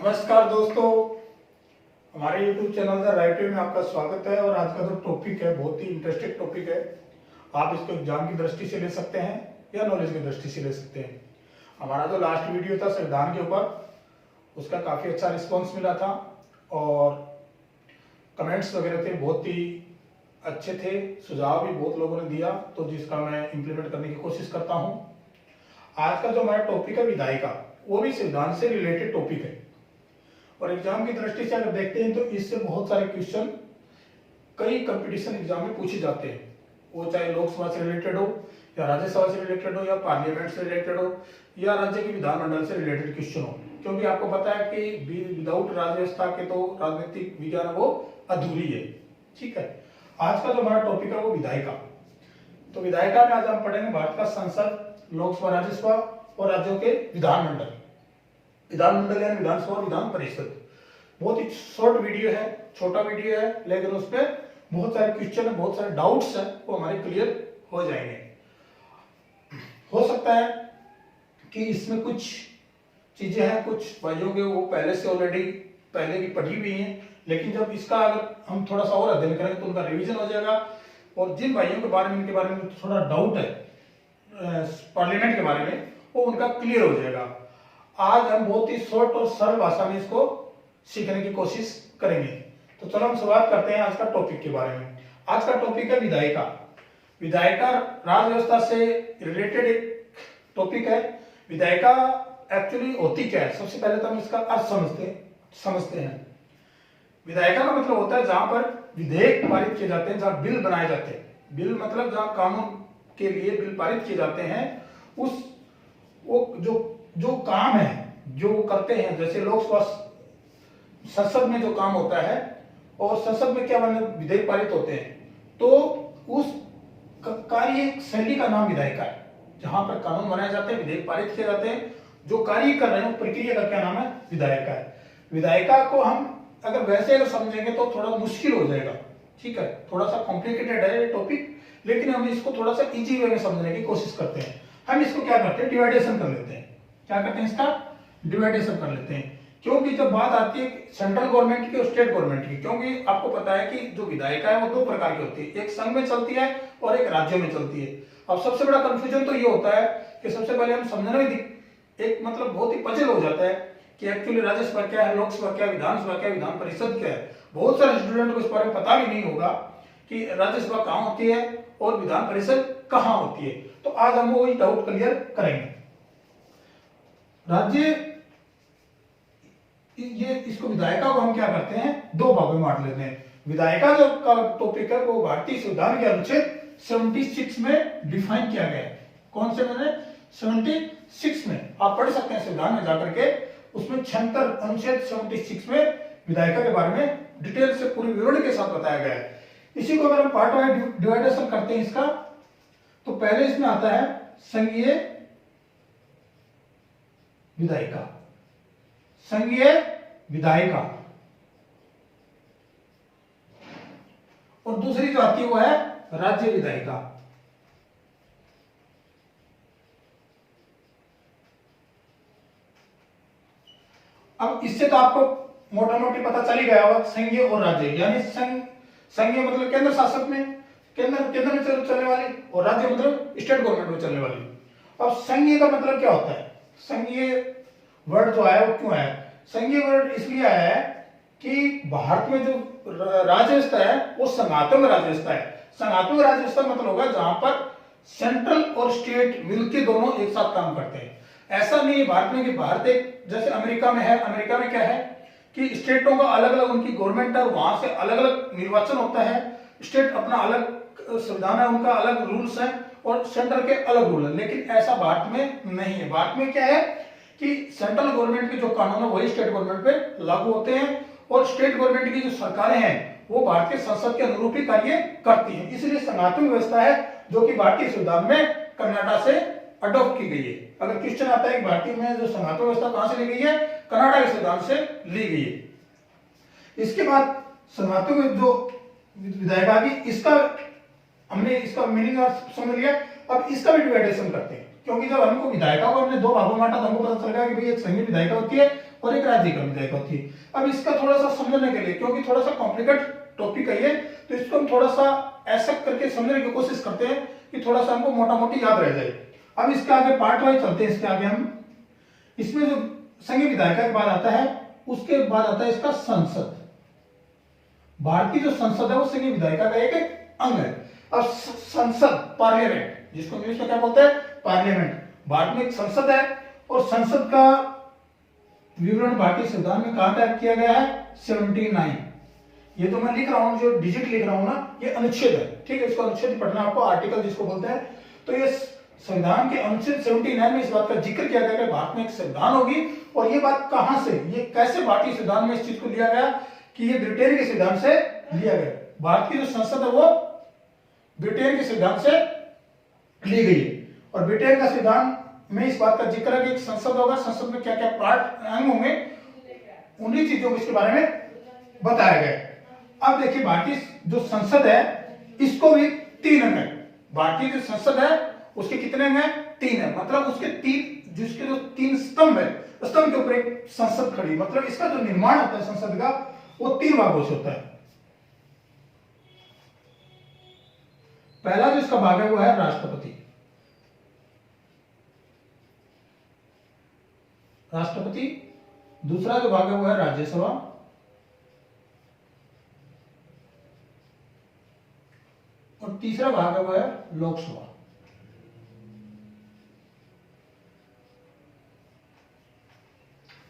नमस्कार दोस्तों, हमारे YouTube channel the right way में आपका स्वागत है। और आज का जो टॉपिक है बहुत ही इंटरेस्टिंग टॉपिक है। आप इसको एग्जाम की दृष्टि से ले सकते हैं या नॉलेज की दृष्टि से ले सकते हैं। हमारा जो लास्ट वीडियो था संविधान के ऊपर, उसका काफ़ी अच्छा रिस्पॉन्स मिला था और कमेंट्स वगैरह थे, बहुत ही अच्छे थे, सुझाव भी बहुत लोगों ने दिया, तो जिसका मैं इम्प्लीमेंट करने की कोशिश करता हूँ। आज का जो हमारा टॉपिक है विधायिका, वो भी संविधान से रिलेटेड टॉपिक है और एग्जाम की दृष्टि से अगर देखते हैं तो इससे बहुत सारे क्वेश्चन कई कंपटीशन एग्जाम में पूछे जाते हैं। वो चाहे लोकसभा से रिलेटेड हो या राज्यसभा से रिलेटेड हो या पार्लियामेंट से रिलेटेड हो या राज्य की विधानमंडल से रिलेटेड क्वेश्चन हो, क्योंकि आपको पता है कि विदाउट राज्य व्यवस्था के तो राजनीतिक विज्ञान वो अधूरी है। ठीक है, आज का जो हमारा टॉपिक है वो विधायिका। तो विधायिका में आज हम पढ़ेंगे भारत का संसद, लोकसभा, राज्यसभा और राज्यों के विधानमंडल यानी विधानसभा और विधान परिषद। बहुत ही शॉर्ट वीडियो है, छोटा वीडियो है, लेकिन उस पर बहुत सारे क्वेश्चन है, बहुत सारे डाउट्स है, वो हमारे क्लियर हो जाएंगे। हो सकता है कि इसमें कुछ चीजें हैं, कुछ भाइयों के वो पहले से ऑलरेडी पहले की पढ़ी हुई हैं, लेकिन जब इसका अगर हम थोड़ा सा और अध्ययन करेंगे तो उनका रिवीजन हो जाएगा। और जिन भाइयों के बारे में इनके बारे में थोड़ा डाउट है पार्लियामेंट के बारे में, वो उनका क्लियर हो जाएगा। आज हम बहुत ही शॉर्ट और सरल भाषा में इसको सीखने की कोशिश करेंगे। तो चलो हम शुरुआत करते हैं आज का टॉपिक के बारे में। आज का टॉपिक है विधायिका। विधायिका राज्य व्यवस्था से रिलेटेड एक टॉपिक है। विधायिका एक्चुअली होती क्या है, सबसे पहले तो हम इसका अर्थ समझते हैं। विधायिका का मतलब होता है जहां पर विधेयक पारित किए जाते हैं, जहां बिल बनाए जाते हैं। बिल मतलब जहां कानून के लिए बिल पारित किए जाते हैं, उस वो जो काम है जो करते हैं, जैसे लोकसभा संसद में जो काम होता है और संसद में क्या विधेयक पारित होते हैं, तो उस कार्य शैली का नाम विधायिका है। जहां पर कानून बनाए जाते हैं, विधेयक पारित किए जाते हैं, जो कार्य कर रहे हैं प्रक्रिया का क्या नाम है, विधायिका है। विधायिका को हम अगर वैसे अगर समझेंगे तो थोड़ा मुश्किल हो जाएगा। ठीक है, थोड़ा सा कॉम्प्लिकेटेड है ये टॉपिक, लेकिन हम इसको थोड़ा सा इजी वे में समझने की कोशिश करते हैं। हम इसको क्या करते हैं, डिवाइडेशन कर लेते हैं। क्या करते हैं, इसका डिवाइडेशन कर लेते हैं। क्योंकि जब बात आती है सेंट्रल गवर्नमेंट की और स्टेट गवर्नमेंट की, क्योंकि आपको पता है कि जो विधायिका है वो दो प्रकार की होती है, एक संघ में चलती है और एक राज्यों में चलती है। अब सबसे बड़ा कंफ्यूजन तो ये होता है कि सबसे पहले हम समझने में एक मतलब बहुत ही पजल हो जाता है कि एक्चुअली राज्यसभा क्या है, लोकसभा क्या है, विधानसभा क्या है, विधान परिषद क्या है। बहुत सारे स्टूडेंट को इस बारे में पता भी नहीं होगा कि राज्यसभा कहाँ होती है और विधान परिषद कहाँ होती है। तो आज हम वो डाउट क्लियर करेंगे। राज्य ये इसको विधायिका को हम क्या करते हैं, दो भागों में बांट लेते हैं। विधायिका जो का टॉपिक है वो भारतीय संविधान के अनुच्छेद 76 में डिफाइन किया गया है। कौन से में, 76 में आप पढ़ सकते हैं संविधान में जाकर के। उसमें 76 अनुच्छेद 76 में विधायिका के बारे में डिटेल से पूरी विवरण के साथ बताया गया है। इसी को अगर हम पार्ट वाइज डिवाइडेशन करते हैं इसका, तो पहले इसमें आता है संघीय विधायिका, संघीय विधायिका, और दूसरी जो आती है वो है राज्य विधायिका। अब इससे तो आपको मोटा मोटी पता चल ही गया होगा, संघीय और राज्य, यानी संघीय मतलब केंद्र शासक में, केंद्र में चलने वाली, और राज्य मतलब स्टेट गवर्नमेंट में चलने वाली। अब संघीय का मतलब क्या होता है, संघीय वर्ड जो आया वो क्यों आया, संघीय वर्ड इसलिए आया है कि भारत में जो राज्य व्यवस्था है वो संघात्मक राज्य व्यवस्था है। संघात्मक राज्य व्यवस्था मतलब होगा जहां पर सेंट्रल और स्टेट मिलकर दोनों एक साथ काम करते हैं। ऐसा नहीं है भारत में कि भारत एक जैसे अमेरिका में है, अमेरिका में क्या है कि स्टेटों का अलग अलग उनकी गवर्नमेंट है, वहां से अलग अलग निर्वाचन होता है, स्टेट अपना अलग संविधान है, उनका अलग रूल्स है और सेंट्रल के अलग रूल है। लेकिन ऐसा भारत में नहीं है। भारत में क्या है कि सेंट्रल गवर्नमेंट के जो कानून है वही स्टेट गवर्नमेंट पे लागू होते हैं, और स्टेट गवर्नमेंट की जो सरकारें हैं वो भारतीय संसद के अनुरूप ही कार्य करती हैं। इसलिए संघात्मक व्यवस्था है जो कि भारतीय संविधान में कर्नाटक से अडॉप्ट की गई है। अगर क्वेश्चन आता है कि भारतीय में जो संघात्मक व्यवस्था कहां से ली गई है, कर्नाटक के संविधान से ली गई है। इसके बाद संघात्मक जो विधायिका की, इसका हमने इसका मीनिंग समझ लिया। अब इसका भी डिवाइडेशन करते हैं, क्योंकि जब हमको विधायिका को हमने दो भागों में बांटा तो हमको पता चल गया कि भाई एक संघीय विधायिका होती है और एक राज्य का विधायक होती है। अब इसका थोड़ा सा समझने के लिए, क्योंकि थोड़ा सा कॉम्प्लिकेट टॉपिक है ये, तो इसको हम थोड़ा सा ऐसा करके समझने की कोशिश करते हैं कि थोड़ा सा हमको मोटा मोटी याद रह जाए। अब इसके आगे पार्ट वाइज चलते हैं। इसके आगे हम इसमें जो संघीय विधायिका के बाद आता है, उसके बाद आता है इसका संसद। भारतीय जो संसद है वो संघीय विधायिका का एक अंग है। अब संसद, पार्लियामेंट, जिसको इंग्लिश में क्या बोलते हैं, पार्लियामेंट। भारत में एक संसद है और संसद का विवरण भारतीय संविधान में कहां तैयार किया गया है, 79। ये जो मैं लिख रहा हूं, जो डिजिट लिख रहा हूं ना, ये अनुच्छेद है, ठीक है। इसको अनुच्छेद पढ़ना आपको, आर्टिकल जिसको बोलते हैं। तो ये संविधान के अनुच्छेद 79 में इस बात का जिक्र किया गया कि भारत में एक संविधान होगी। और ये बात कहां से, ये कैसे भारतीय संविधान में इस चीज को लिया गया कि ये ब्रिटेन के संविधान से लिया गया। भारत की जो संसद है वो ब्रिटेन के संविधान से ली गई है। और ब्रिटेन का संविधान में इस बात का जिक्र है कि एक संसद होगा, संसद में क्या क्या पार्ट अंग होंगे, उन्हीं चीजों को इसके बारे में बताया गया। अब देखिए, भारतीय जो संसद है इसको भी 3 अंग है। भारतीय जो संसद है उसके कितने अंग हैं, 3 है। मतलब उसके 3, जिसके जो 3 स्तंभ है, स्तंभ के ऊपर एक संसद खड़ी। मतलब इसका जो निर्माण होता है संसद का, वो 3 भागों से होता है। पहला जो इसका भाग है वो है राष्ट्रपति। राष्ट्रपति। दूसरा जो भाग है वो है राज्यसभा। और तीसरा भाग है वो है लोकसभा।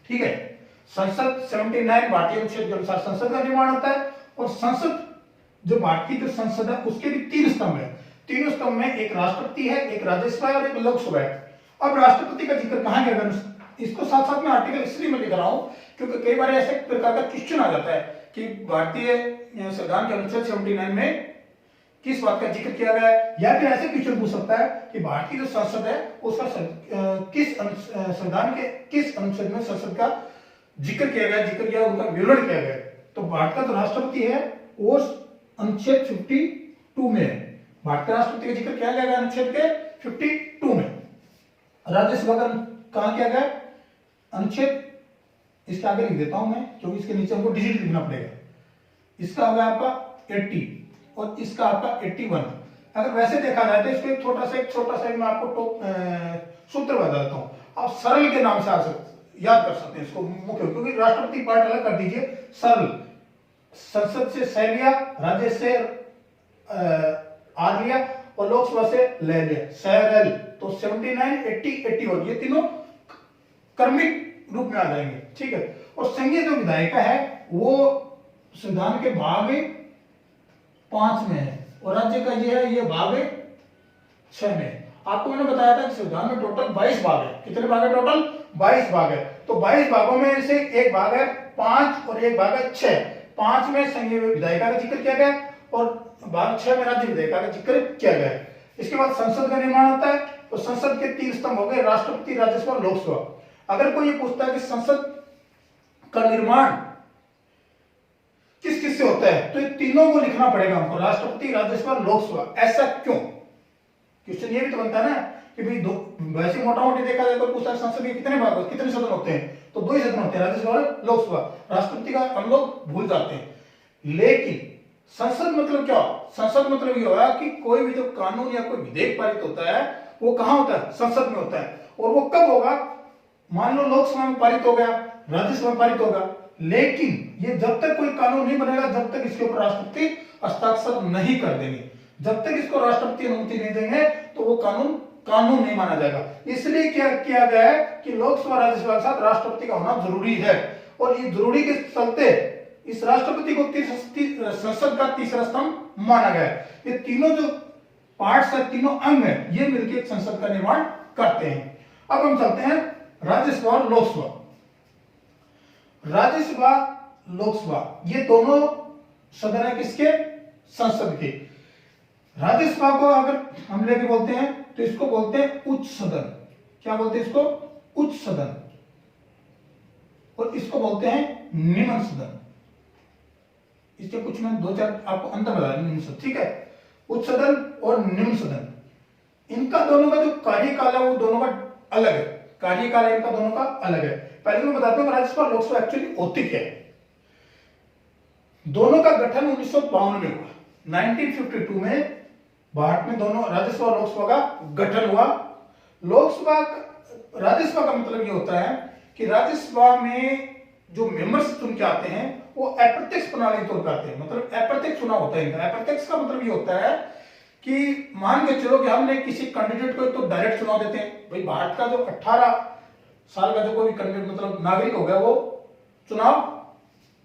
ठीक है। संसद 79 भारतीय अनुच्छेद के अनुसार संसद का निर्माण होता है। और संसद, जो भारतीय जो संसद है उसके भी 3 स्तंभ है। तीनों स्तंभ में एक राष्ट्रपति है, एक राज्यसभा है और एक लोकसभा है। अब राष्ट्रपति का जिक्र कहां गया, इसको साथ साथ में आर्टिकल इसलिए मैं लिख रहा हूं क्योंकि कई बार ऐसे प्रकार का क्वेश्चन आ जाता है कि भारतीय संविधान के अनुच्छेद 79 में किस बात का जिक्र किया गया है, या फिर ऐसे क्वेश्चन पूछ सकता है कि भारतीय जो संसद है उसका किस संविधान के किस अनुच्छेद में संसद का जिक्र किया गया, उनका विवरण किया गया। तो भारत का जो राष्ट्रपति है वो अनुच्छेद 52 में है। भारत के राष्ट्रपति का जिक्र किया गया अनुच्छेद के 52 में। राज्यसभा का कहां किया गया, अनुच्छेद, इसके आगे लिख देता हूं मैं क्योंकि इसके नीचे हमको डिजिट लिखना पड़ेगा। इसका होगा आपका 80 और इसका आपका 81। अगर वैसे देखा जाए तो इसको एक छोटा सा मैं आपको सूत्र बता देता हूं। आप सरल के नाम से आ सकते, याद कर सकते हैं इसको मुख्य, क्योंकि राष्ट्रपति पार्ट अलग कर दीजिए। सरल, संसद से स लिया, राज्य से आर लिया और लोकसभा से ले लिया, सरल। तो 79, 80, 81 ये तीनों क्रमिक रूप में आ जाएंगे। ठीक है। और संघीय जो विधायिका है वो संविधान के भाग 5 में है और राज्य का ये है, ये भाग 6 में है। आपको मैंने बताया था कि संविधान में टोटल 22 भाग है। कितने भाग है टोटल, 22 भाग है। तो 22 भागों में से एक भाग है 5 और एक भाग है 6। 5 में संघीय विधायिका का जिक्र किया गया और भाग 6 में राज्य विधायिका का जिक्र किया गया है। इसके बाद संसद का निर्माण होता है। तो संसद के 3 स्तंभ हो गए, राष्ट्रपति, राज्यसभा, लोकसभा। अगर कोई ये पूछता है कि संसद का निर्माण किस किस से होता है, तो ये तीनों को लिखना पड़ेगा हमको, राष्ट्रपति, राज्यसभा, लोकसभा। ऐसा क्यों, क्वेश्चन ये भी तो बनता है ना कि भाई वैसे मोटा मोटी देखा जाए तो पूछता है संसद के कितने भाग, कितने सदन होते हैं, तो 2 ही सदन होते हैं, राज्यसभा और लोकसभा। राष्ट्रपति का हम लोग भूल जाते हैं। लेकिन संसद मतलब क्या, संसद मतलब ये होगा कि कोई भी जो कानून या कोई विधेयक पारित होता है वो कहां होता है, संसद में होता है। और वो कब होगा, मान लो लोकसभा में पारित हो गया, राज्यसभा में पारित होगा, लेकिन ये जब तक कोई कानून नहीं बनेगा जब तक इसके ऊपर राष्ट्रपति हस्ताक्षर नहीं कर देंगे, जब तक इसको राष्ट्रपति अनुमति नहीं देंगे तो वो कानून नहीं माना जाएगा। इसलिए क्या किया गया है कि लोकसभा राज्यसभा के साथ राष्ट्रपति का होना जरूरी है। और ये जरूरी के चलते इस राष्ट्रपति को संसद का तीसरा स्तंभ माना गया है। ये तीनों जो पार्ट्स है, तीनों अंग है, ये मिलकर एक संसद का निर्माण करते हैं। अब हम चलते हैं राज्यसभा और लोकसभा। राज्यसभा, लोकसभा ये दोनों सदन है किसके, संसद के। राज्यसभा को अगर हम लेके बोलते हैं तो इसको बोलते हैं उच्च सदन। क्या बोलते हैं इसको, उच्च सदन। और इसको बोलते हैं निम्न सदन। इसके कुछ मैं 2-4 आपको अंतर बता निम्न सदन, ठीक है। उच्च सदन और निम्न सदन, इनका दोनों का जो कार्यकाल है वो दोनों का अलग है। कार्यकाल इनका दोनों का अलग है। पहले मैं बताता हूँ राज्यसभा लोकसभा एक्चुअली होती क्या है। दोनों का गठन 1952 में हुआ। 1952 में भारत में दोनों राज्यसभा और लोकसभा का गठन हुआ। लोकसभा राज्यसभा का मतलब ये होता है कि राज्यसभा में जो मेंबर्स चुन के आते हैं वो अप्रत्यक्ष प्रणाली के तौर पर आते हैं, मतलब अप्रत्यक्ष चुनाव होता है इनका। अप्रत्यक्ष का मतलब ये होता है कि मान के चलो कि हमने किसी कैंडिडेट को तो डायरेक्ट चुनाव देते हैं। भाई भारत का जो 18 साल का जो कोई कैंडिडेट मतलब नागरिक हो गया वो चुनाव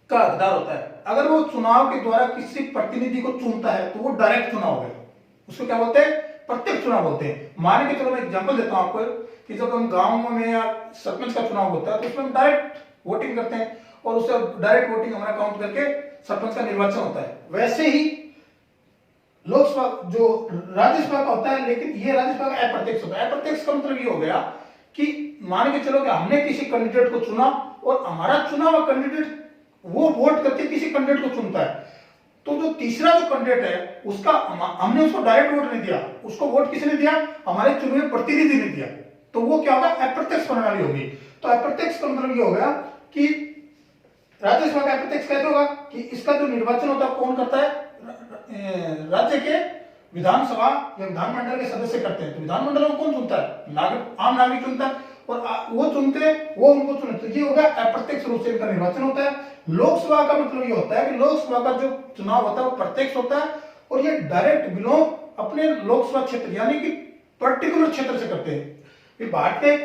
का हकदार होता है। अगर वो चुनाव के द्वारा किसी प्रतिनिधि को चुनता है तो वो डायरेक्ट चुनाव हो गया, उसको क्या बोलते हैं, प्रत्यक्ष चुनाव बोलते हैं। मान के चलो मैं एग्जांपल देता हूं आपको कि जब हम गांव में या सरपंच का चुनाव होता है तो उसमें हम डायरेक्ट वोटिंग करते हैं और उससे डायरेक्ट वोटिंग हमारा काउंट करके सरपंच का निर्वाचन होता है। वैसे ही लोकसभा जो राज्यसभा का होता है, लेकिन ये राज्यसभा का अप्रत्यक्ष होता है। अप्रत्यक्ष का मतलब ये हो गया कि मान के चलो कि हमने किसी कैंडिडेट को चुना और हमारा चुना हुआ कैंडिडेट वो वोट करके किसी कैंडिडेट को चुनता है, तो जो तीसरा जो कैंडिडेट है उसका हमने उसको डायरेक्ट वोट नहीं दिया, उसको वोट किसने दिया, हमारे चुने हुए प्रतिनिधि ने दिया, तो वो क्या होगा, अप्रत्यक्ष प्रणाली होगी। तो अप्रत्यक्ष का मतलब ये हो गया कि राज्यसभा का अप्रत्यक्ष कैसे होगा कि इसका जो निर्वाचन होता है कौन करता है, राज्य के विधानसभा या विधानमंडल के सदस्य करते हैं। तो विधानमंडल में कौन चुनता है, नागरिक, आम नागरिक चुनता है और वो चुनते हैं, वो उनको चुनते हैं। ये होगा अप्रत्यक्ष रूप से इनका निर्वाचन होता है। लोकसभा का मतलब ये होता है कि लोकसभा का जो चुनाव होता है वो प्रत्यक्ष होता है और ये डायरेक्ट बिलोंग अपने लोकसभा क्षेत्र यानी कि पर्टिकुलर क्षेत्र से करते हैं। भारत के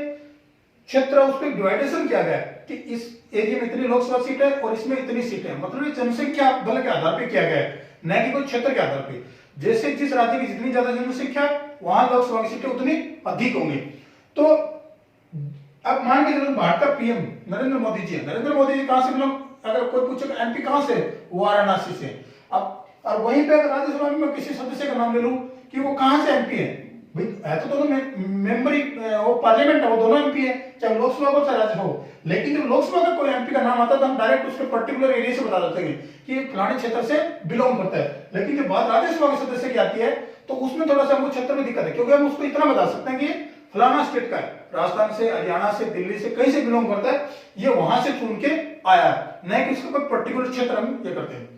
क्षेत्र उसको डिवाइडेशन किया गया है कि इस एरिया में इतनी लोकसभा सीट है और इसमें इतनी सीट है, मतलब ये जनसंख्या बल के आधार पर किया गया है, न कि कोई क्षेत्र के आधार पर। जैसे जिस राज्य की जितनी ज्यादा जनसंख्या है वहां लोकसभा की सीटें उतनी अधिक होंगी। तो अब मान के चलो भारत का पीएम नरेंद्र मोदी जी है। नरेंद्र मोदी जी कहां से बिलोंग, अगर कोई पूछे एमपी कहां से, वाराणसी से। अब और वहीं पे अगर राज्यसभा में मैं किसी सदस्य का नाम ले लूं कि वो कहां से एमपी है, भाई है तो दोनों मेंबर ही, वो पार्लियामेंट है, वो दोनों एमपी है, चाहे लोकसभा हो चाहे राज्यसभा हो। लेकिन जब लोकसभा का कोई एमपी का नाम आता है तो हम डायरेक्ट उसके पर्टिकुलर एरिया से बता देते हैं कि फलाने क्षेत्र से बिलोंग करता है। लेकिन जब बात राज्यसभा के सदस्य की आती है तो उसमें थोड़ा सा हमको क्षेत्र में दिक्कत है, क्योंकि हम उसको इतना बता सकते हैं कि फलाना स्टेट का है, राजस्थान से, हरियाणा से, दिल्ली से, कहीं से बिलोंग करता है, ये वहां से चुन के आया है, न कि उसका कोई पर्टिकुलर क्षेत्र हम ये करते हैं।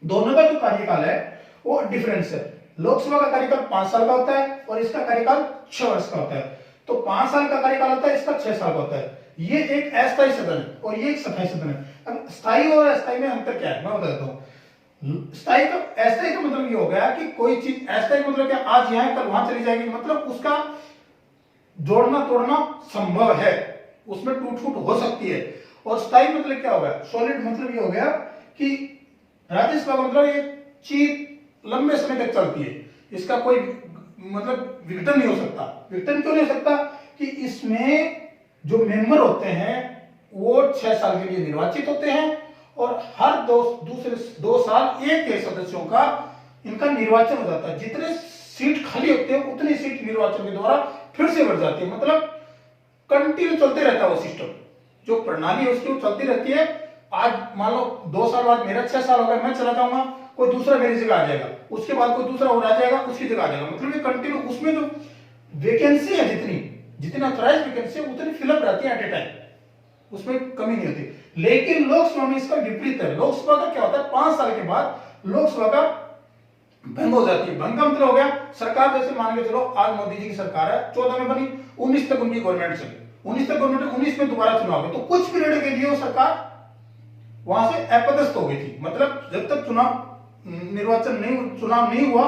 दोनों का जो कार्यकाल है वो डिफरेंस है। लोकसभा का कार्यकाल 5 साल का होता है और इसका कार्यकाल 6 वर्ष का होता है। तो 5 साल का कार्यकाल होता है, इसका 6 साल का होता है। ये एक अस्थायी सदन है और ये एक स्थायी सदन है। अब स्थायी और अस्थायी में अंतर क्या है मैं बता देता हूँ। स्थायी का, अस्थायी का मतलब ये हो गया कि कोई चीज, अस्थायी मतलब क्या, आज यहाँ कल वहां चली जाएगी, मतलब उसका जोड़ना तोड़ना संभव है, उसमें टूट फूट हो सकती है। और स्थायी मतलब क्या होगा, सॉलिड मतलब ये हो गया कि राज्यसभा का मतलब ये चीज लंबे समय तक चलती है, इसका कोई मतलब विघटन नहीं हो सकता। विघटन क्यों नहीं हो सकता कि इसमें जो मेंबर होते हैं वो 6 साल के लिए निर्वाचित होते हैं और हर दूसरे 2 साल एक के सदस्यों का इनका निर्वाचन हो जाता है। जितने सीट खाली होते हैं उतनी सीट निर्वाचन के द्वारा फिर से बढ़ जाती है, मतलब कंटिन्यू चलते रहता है वो सिस्टम, जो प्रणाली है उसकी वो चलती रहती है। आज मान लो 2 साल बाद मेरा 6 साल हो गया, मैं चला जाऊंगा, कोई दूसरा मेरी जगह आ जाएगा, उसके बाद कोई दूसरा और आ जाएगा, उसकी जगह आ जाएगा, मतलब ये कंटिन्यू, उसमें जो वैकेंसी है जितनी ऑथराइज्ड वैकेंसी है उतनी फिलअप रहती है एट ए टाइम, उसमें कमी नहीं होती। लेकिन लोकसभा में इसका विपरीत है। लोकसभा का क्या होता है, 5 साल के बाद लोकसभा का भंग हो जाती है। भंग का मतलब हो गया, सरकार जैसे मान के चलो आज मोदी जी की सरकार है, 14 में बनी, 19 तक उनकी गवर्नमेंट चली, 19 तक गवर्नमेंट, 19 में दोबारा चुनाव हुए, तो कुछ पीरियड के लिए वो सरकार वहां से अपदस्थ हो गई थी। मतलब जब तक चुनाव नहीं हुआ,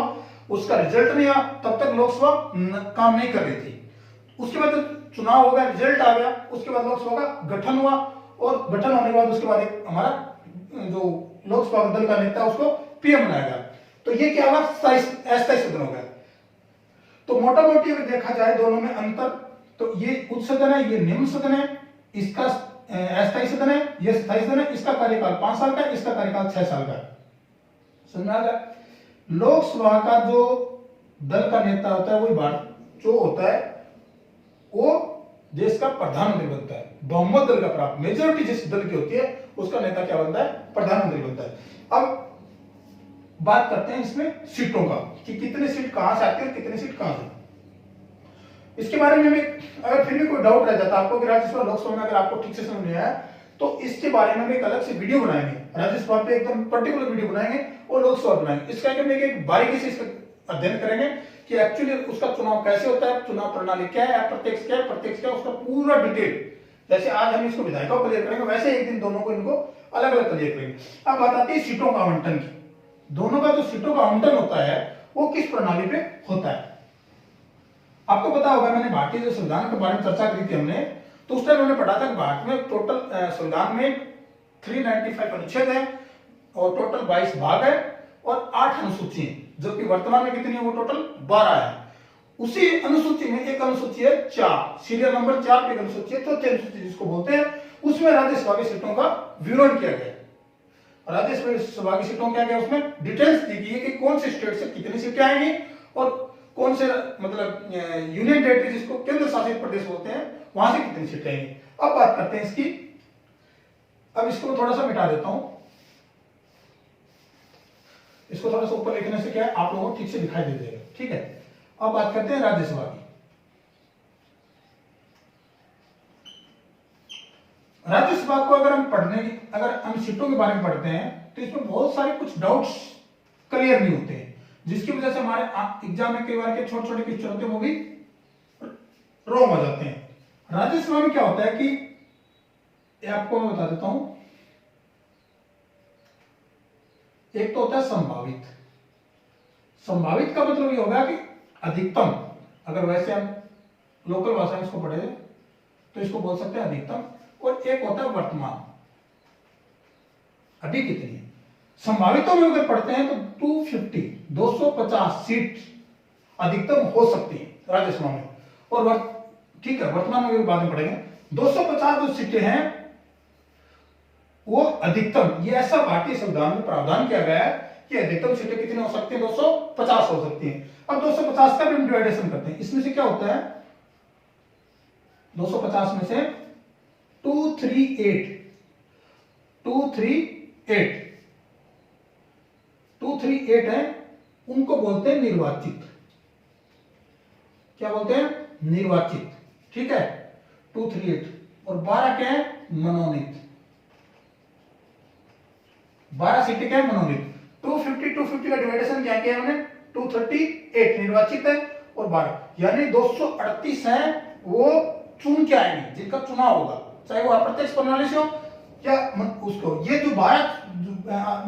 उसका रिजल्ट नहीं आया, तब तक लोकसभा काम नहीं कर रही थी। उसके बाद चुनाव हो गया, रिजल्ट आ गया, उसके बाद लोकसभा का गठन हुआ और गठन होने के बाद उसके बाद एक हमारा जो लोकसभा दल का नेता उसको पीएम बनाया गया। तो ये क्या हुआ, अस्थायी सदन हो गया। तो मोटा मोटी अगर देखा जाए दोनों में अंतर, तो ये उच्च सदन है, ये निम्न सदन है, इसका अस्थायी सदन है, ये स्थायी सदन है, इसका कार्यकाल 5 साल का है, इसका कार्यकाल 6 साल का है। समझ में आ गया। लोकसभा का जो दल का नेता होता है, वही भारत जो होता है वो देश का प्रधानमंत्री बनता है। बहुमत दल का प्राप्त, मेजोरिटी जिस दल की होती है उसका नेता क्या बनता है, प्रधानमंत्री बनता है। अब बात करते हैं इसमें सीटों का कि कितने सीट कहां से आती है और कितनी सीट कहां से। इसके बारे में अगर फिर भी कोई डाउट रह जाता आपको कि राज्यसभा लोकसभा में अगर आपको ठीक से समझ नहीं आया तो इसके बारे में हम एक अलग से वीडियो बनाएंगे। राज्यसभा पे एकदम पर्टिकुलर वीडियो बनाएंगे और लोकसभा बनाएंगे। इसका एक बारीकी से इसका अध्ययन करेंगे कि एक्चुअली उसका चुनाव कैसे होता है, चुनाव प्रणाली क्या है, अप्रत्यक्ष क्या है, प्रत्यक्ष क्या है, उसका पूरा डिटेल। जैसे आज हम इसको विधायिका क्लियर करेंगे वैसे एक दिन दोनों को इनको अलग अलग क्लियर करेंगे। अब बात आती है सीटों का आवंटन की। दोनों का जो सीटों का आवंटन होता है वो किस प्रणाली पे होता है। आपको पता होगा मैंने भारतीय जो संविधान के बारे में चर्चा करी थी हमने, तो उस टाइम हमने पढ़ा था कि भारत में टोटल संविधान में 395 अनुच्छेद है और टोटल 22 भाग है और 8 अनुसूची है, जबकि वर्तमान में कितनी है वो टोटल 12 है। उसी अनुसूची में एक अनुसूची है 4, सीरियल नंबर 4 पे एक अनुसूची है, चौथी अनुसूची जिसको बोलते हैं, उसमें राज्यसभा की सीटों का विवरण किया गया। राज्यसभा की सीटों क्या गया, उसमें डिटेल्स दी गई है कि कौन से स्टेट से कितनी सीटें आएंगी और कौन से मतलब यूनियन टेरिटरी जिसको केंद्र शासित प्रदेश बोलते हैं वहां से कितनी सीटें आएंगी। अब बात करते हैं इसकी। अब इसको मैं थोड़ा सा मिटा देता हूं, इसको थोड़ा सा ऊपर लिखने से क्या है आप लोगों को ठीक से दिखाई दे देगा। ठीक है, अब बात करते हैं राज्यसभा की। राज्यसभा को अगर हम सीटों के बारे में पढ़ते हैं तो इसमें बहुत सारे कुछ डाउट्स क्लियर नहीं होते हैं, जिसकी वजह से हमारे एग्जाम में कई बार के छोटे छोटे क्वेश्चन होते हैं वो भी रॉन्ग हो जाते हैं। राज्यसभा में क्या होता है कि ये आपको मैं बता देता हूं। एक तो होता है संभावित। संभावित का मतलब ये होगा कि अधिकतम, अगर वैसे हम लोकल भाषा में इसको पढ़े तो इसको बोल सकते हैं अधिकतम। और एक होता है वर्तमान, अभी कितनी है। संभावितों में अगर पढ़ते हैं तो 250 सीट अधिकतम हो सकती है राज्यसभा में। और ठीक है, वर्तमान में भी बाद में पढ़ेंगे। 250 जो सीटें हैं वो अधिकतम, ये ऐसा भारतीय संविधान में प्रावधान किया गया है कि अधिकतम सीटें कितनी हो सकती है, 250 हो सकती हैं। अब 250 का भी हम डिवाइडेशन करते हैं। इसमें से क्या होता है, 250 में से 238 है, उनको बोलते हैं निर्वाचित। क्या बोलते हैं, निर्वाचित। ठीक है, 238। और 12 क्या है, मनोनीत। 12 सीटें क्या है, मनोनीत। 250 का डिवाइडेशन क्या किया हमने, 238 निर्वाचित है और 12, यानी 238 है वो चुन के आएंगे, जिनका चुनाव होगा, चाहे वो अप्रत्यक्ष प्रणाली से हो या उसको। ये जो 12